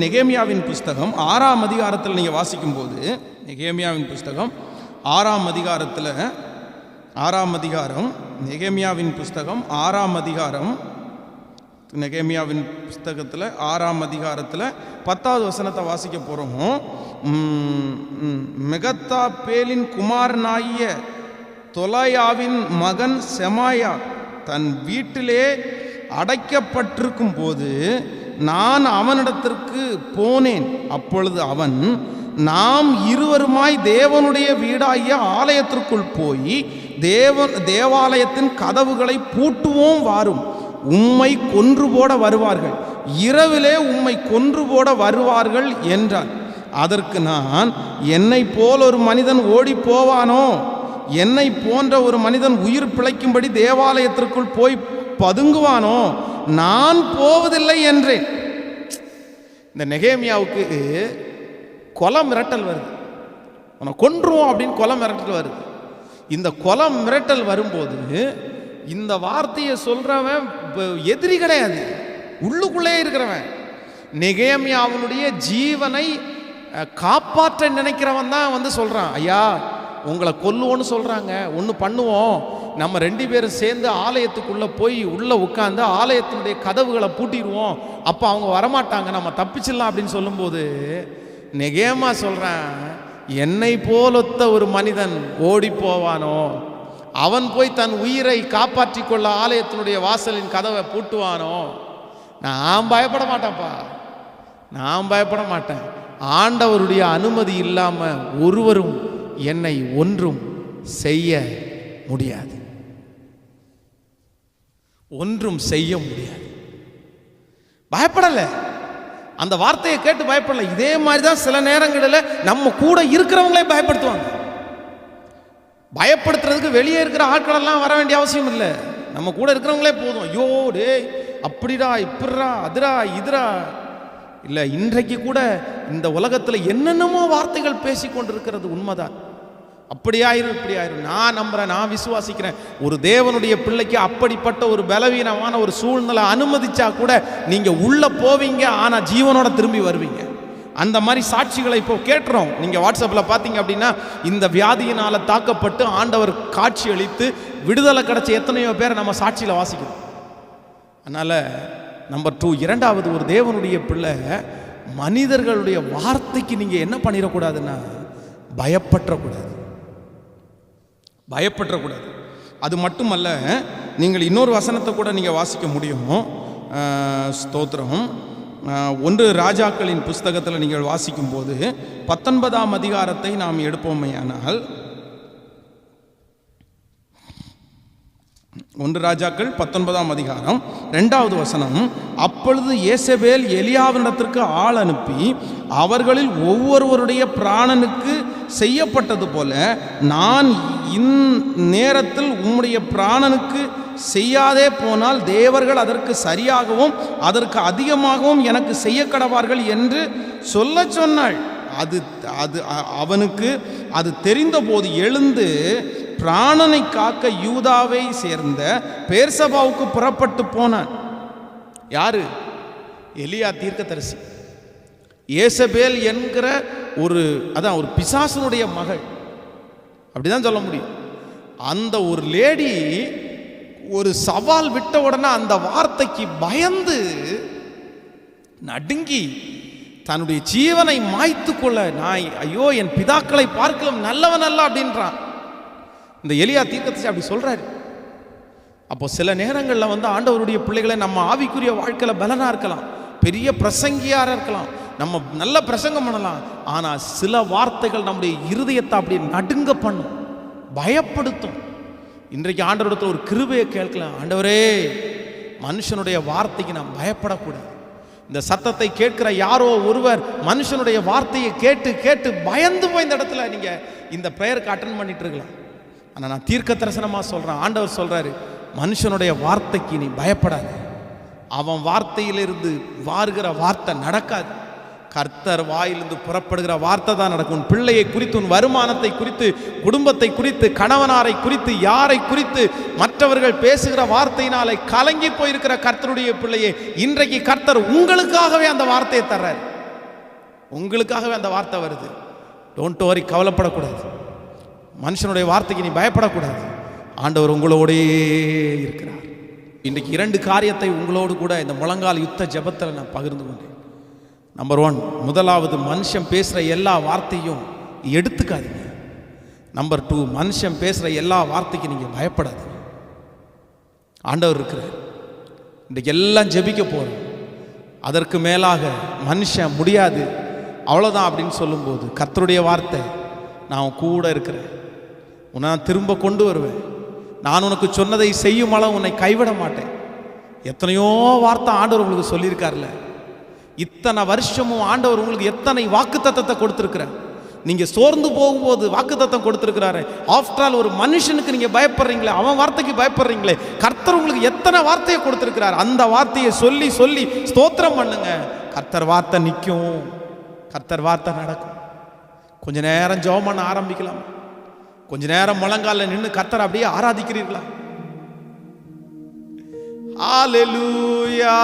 நெகேமியாவின் புஸ்தகம் 6ஆம் அதிகாரத்தில் நீங்கள் வாசிக்கும் போது, நெகேமியாவின் புஸ்தகம் 6ஆம் அதிகாரத்தில் 6ஆம் அதிகாரம், நெகேமியாவின் புஸ்தகம் 6ஆம் அதிகாரம், நெகேமியாவின் புஸ்தகத்தில் 6ஆம் அதிகாரத்தில் 10வது வசனத்தை வாசிக்க போகிறோம். மெகத்தாபேலின் குமாரனாகிய தொலாயாவின் மகன் செமாயா தன் வீட்டிலே அடைக்கப்பட்டிருக்கும் போது நான் அவனிடத்திற்கு போனேன். அப்பொழுது அவன், நாம் இருவருமாய் தேவனுடைய வீடாகிய ஆலயத்திற்குள் போய் தேவாலயத்தின் கதவுகளை பூட்டுவோம், வாரும், உம்மை கொன்று போட வருவார்கள், இரவிலே உம்மை கொன்று போட வருவார்கள் என்றான். அதற்கு நான், என்னை போல் ஒரு மனிதன் ஓடி போவானோ? என்னை போன்ற ஒரு மனிதன் உயிர் பிழைக்கும்படி தேவாலயத்திற்குள் போய் பதுங்குவானோ? நான் போவதில்லை என்றேன். இந்த நெகேமியாவுக்கு கொலை மிரட்டல் வருது, அவனை கொன்றுவோம் அப்படின்னு கொலை மிரட்டல் வருது. இந்த கொலை மிரட்டல் வரும்போது இந்த வார்த்தையை சொல்றவன் எதிரி கிடையாது, உள்ளுக்குள்ளே இருக்கிறவன். நெகேமியாவுடைய ஜீவனை காப்பாற்ற நினைக்கிறவன் தான் வந்து சொல்றான், ஐயா உங்களை கொல்லுவோன்னு சொல்றாங்க, ஒன்று பண்ணுவோம், நம்ம 2 பேரும் சேர்ந்து ஆலயத்துக்குள்ளே போய் உள்ளே உட்காந்து ஆலயத்தினுடைய கதவுகளை பூட்டிடுவோம், அப்போ அவங்க வரமாட்டாங்க, நம்ம தப்பிச்சிடலாம் அப்படின்னு சொல்லும்போது நெகேமியா சொல்கிறான், என்னை போலொத்த ஒரு மனிதன் ஓடி போவானோ? அவன் போய் தன் உயிரை காப்பாற்றி கொள்ள ஆலயத்தினுடைய வாசலின் கதவை பூட்டுவானோ? நான் பயப்பட மாட்டேன்ப்பா, நான் பயப்பட மாட்டேன். ஆண்டவருடைய அனுமதி இல்லாமல் ஒருவரும் என்னை ஒன்றும் செய்ய முடியாது, ஒன்றும் செய்ய முடியாது. பயப்படலை, அந்த வார்த்தையை கேட்டு பயப்படலை. இதே மாதிரி தான் சில நேரங்களில் நம்ம கூட இருக்கிறவங்களே பயப்படுத்துவாங்க. பயப்படுத்துறதுக்கு வெளியே இருக்கிற ஆட்களெல்லாம் வர வேண்டிய அவசியம் இல்லை, நம்ம கூட இருக்கிறவங்களே போதும். ஐயோ டே அப்படிடா, இப்படிரா, அதுரா, இதுரா. இல்லை, இன்றைக்கு கூட இந்த உலகத்தில் என்னென்னமோ வார்த்தைகள் பேசி கொண்டிருக்கிறது உண்மைதான். அப்படியாயிரும், இப்படியாயிரும். நான் நம்புறேன், நான் விசுவாசிக்கிறேன், ஒரு தேவனுடைய பிள்ளைக்கு அப்படிப்பட்ட ஒரு பலவீனமான ஒரு சூழ்நிலை அனுமதிச்சா கூட நீங்க உள்ள போவீங்க, ஆனா ஜீவனோட திரும்பி வருவீங்க. அந்த மாதிரி சாட்சிகளை இப்போ கேட்டுறோம். நீங்க வாட்ஸ்அப்பில் பார்த்தீங்க அப்படின்னா, இந்த வியாதியினால தாக்கப்பட்டு ஆண்டவர் காட்சி அளித்து விடுதலை கிடைச்ச எத்தனையோ பேரை நம்ம சாட்சியில் வாசிக்கிறோம். அதனால நம்பர் 2, இரண்டாவது, ஒரு தேவனுடைய பிள்ளை மனிதர்களுடைய வார்த்தைக்கு நீங்க என்ன பண்ணிடக்கூடாதுன்னா பயப்பற்றக்கூடாது, பயப்பற்றக்கூடாது. அது மட்டுமல்ல, நீங்கள் இன்னொரு வசனத்தை கூட நீங்கள் வாசிக்க முடியும். ஸ்தோத்திரம். 1 ராஜாக்களின் புஸ்தகத்தில் நீங்கள் வாசிக்கும் போது 19ஆம் அதிகாரத்தை நாம் எடுப்போமேயானால், 1 ராஜாக்கள் 19ஆம் அதிகாரம் 2வது வசனம், அப்பொழுது யேசபேல் எலியாவினிடத்திற்கு ஆள் அனுப்பி, அவர்களில் ஒவ்வொருவருடைய பிராணனுக்கு செய்யப்பட்டது போல நான் இந்நேரத்தில் உம்முடைய பிராணனுக்கு செய்யாதே போனால் தேவர்கள் அதற்கு சரியாகவும் அதற்கு அதிகமாகவும் எனக்கு செய்ய கடவார்கள் என்று சொல்ல சொன்னாள். அவனுக்கு அது தெரிந்த போது எழுந்து பிராணனை காக்க யூதாவை சேர்ந்த பேர்சபாவுக்கு புறப்பட்டு போனான். யாரு? எலியா தீர்க்கதரிசி. யேசபேல் என்கிற ஒரு பிசாசனுடைய மகள், அப்படிதான் சொல்ல முடியும். அந்த ஒரு லேடி ஒரு சவால் விட்ட உடனே அந்த வார்த்தைக்கு பயந்து நடுங்கி தன்னுடைய ஜீவனை மாய்த்து கொள்ள, நான் ஐயோ என் பிதாக்களை பார்க்கலாம் நல்லவன் அல்ல அப்படின்றான். இந்த எலியா தீர்க்கதரிசி அப்படி சொல்றாரு. அப்போ சில நேரங்களில் வந்து ஆண்டவருடைய பிள்ளைகளை நம்ம ஆவிக்குரிய வாழ்க்கையில் பலனா இருக்கலாம், பெரிய பிரசங்கியார இருக்கலாம், நம்ம நல்ல பிரசங்கம் பண்ணலாம், ஆனால் சில வார்த்தைகள் நம்முடைய இருதயத்தை அப்படி நடுங்க பண்ணும், பயப்படுத்தும். இன்றைக்கு ஆண்டவரிடத்தில் ஒரு கிருபையை கேட்கலாம், ஆண்டவரே மனுஷனுடைய வார்த்தைக்கு நாம் பயப்படக்கூடாது. இந்த சத்தத்தை கேட்கிற யாரோ ஒருவர் மனுஷனுடைய வார்த்தையை கேட்டு கேட்டு பயந்து போய் இந்த இடத்துல நீங்க இந்த பிரேயருக்கு அட்டென்ட் பண்ணிட்டு இருக்கலாம். ஆனால் நான் தீர்க்க தரிசனமாக சொல்கிறேன், ஆண்டவர் சொல்கிறாரு, மனுஷனுடைய வார்த்தைக்கு நீ பயப்படாது, அவன் வார்த்தையிலிருந்து வாருகிற வார்த்தை நடக்காது. கர்த்தர் வாயிலிருந்து புறப்படுகிற வார்த்தை தான் நடக்கும். உன் பிள்ளையை குறித்து, உன் வருமானத்தை குறித்து, குடும்பத்தை குறித்து, கணவனாரை குறித்து, யாரை குறித்து மற்றவர்கள் பேசுகிற வார்த்தையினாலே கலங்கி போயிருக்கிற கர்த்தருடைய பிள்ளையே, இன்றைக்கு கர்த்தர் உங்களுக்காகவே அந்த வார்த்தையை தர்றார். உங்களுக்காகவே அந்த வார்த்தை வருது. டோன்ட் வரி, கவலைப்படக்கூடாது. மனுஷனுடைய வார்த்தைக்கு நீ பயப்படக்கூடாது. ஆண்டவர் உங்களோடே இருக்கிறார். இன்றைக்கு 2 காரியத்தை உங்களோடு கூட இந்த முழங்கால் யுத்த ஜெபத்தில் நான் பகிர்ந்து கொண்டேன். நம்பர் 1, முதலாவது, மனுஷன் பேசுகிற எல்லா வார்த்தையும் எடுத்துக்காதீங்க. நம்பர் 2, மனுஷன் பேசுகிற எல்லா வார்த்தைக்கும் நீங்கள் பயப்படாதீங்க. ஆண்டவர் இருக்கிறார். இன்றைக்கு எல்லாம் ஜெபிக்க போகிறோம். அதற்கு மேலாக மனுஷன் முடியாது, அவ்வளோதான் அப்படின்னு சொல்லும்போது கர்த்தருடைய வார்த்தை, நான் கூட இருக்கிறேன், உன்னை நான் திரும்ப கொண்டு வருவேன், நான் உனக்கு சொன்னதை செய்யும் அளவு உன்னை கைவிட மாட்டேன். எத்தனையோ வார்த்தை ஆண்டவர் உங்களுக்கு சொல்லியிருக்கார்ல. இத்தனை வருஷமும் ஆண்டவர் உங்களுக்கு எத்தனை வாக்குத்தத்தத்தை கொடுத்துருக்கிறார். நீங்கள் சோர்ந்து போகும்போது வாக்குத்தத்தம் கொடுத்துருக்கிறாரு. ஆஃப்டர் ஆல் ஒரு மனுஷனுக்கு நீங்கள் பயப்படுறீங்களே, அவன் வார்த்தைக்கு பயப்படுறீங்களே, கர்த்தர் உங்களுக்கு எத்தனை வார்த்தையை கொடுத்துருக்கிறார். அந்த வார்த்தையை சொல்லி சொல்லி ஸ்தோத்திரம் பண்ணுங்க. கர்த்தர் வார்த்தை நிற்கும், கர்த்தர் வார்த்தை நடக்கும். கொஞ்ச நேரம் ஜெபம் பண்ண ஆரம்பிக்கலாம். கொஞ்ச நேரம் முழங்கால நின்று கர்த்தர் அப்படியே ஆராதிக்கிறீர்களா? ஹல்லேலூயா.